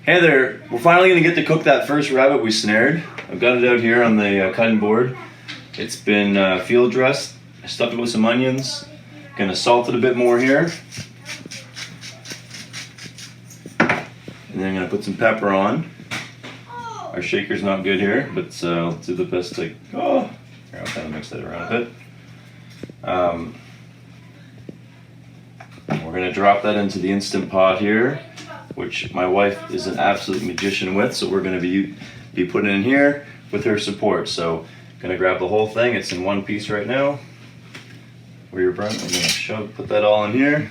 Hey there, we're finally gonna get to cook that first rabbit we snared. I've got it out here on the cutting board. It's been field dressed. I stuffed it with some onions. Gonna salt it a bit more here. And then I'm gonna put some pepper on. Our shaker's not good here, but let's do the best here, I'll kind of mix that around a bit. We're gonna drop that into the Instant Pot here, which my wife is an absolute magician with, so we're gonna be putting it in here with her support. So gonna grab the whole thing. It's in one piece right now. Where you're burnt, I'm gonna put that all in here.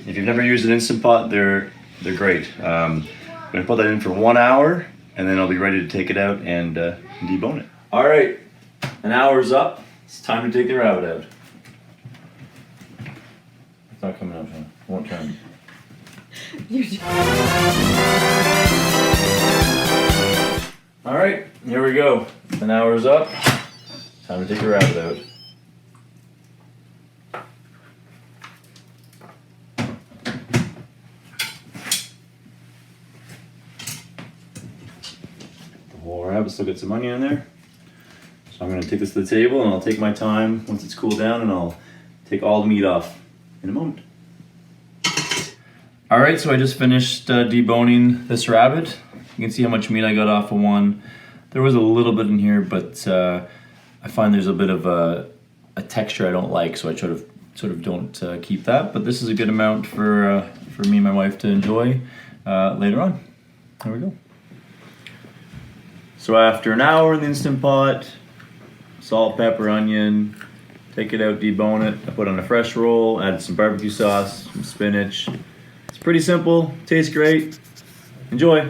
If you've never used an Instant Pot, they're great. I'm gonna put that in for 1 hour, and then I'll be ready to take it out and debone it. All right, an hour's up. It's time to take the rabbit out. It's not coming out, Sean. It won't turn. All right, here we go. An hour's up. Time to take the rabbit out. The whole rabbit still got some onion in there. So I'm gonna take this to the table and I'll take my time once it's cooled down and I'll take all the meat off in a moment. All right, so I just finished deboning this rabbit. You can see how much meat I got off of one. There was a little bit in here, but I find there's a bit of a texture I don't like, so I sort of don't keep that. But this is a good amount for me and my wife to enjoy later on. There we go. So after an hour in the Instant Pot, salt, pepper, onion, take it out, debone it. I put on a fresh roll, added some barbecue sauce, some spinach. It's pretty simple, tastes great. Enjoy.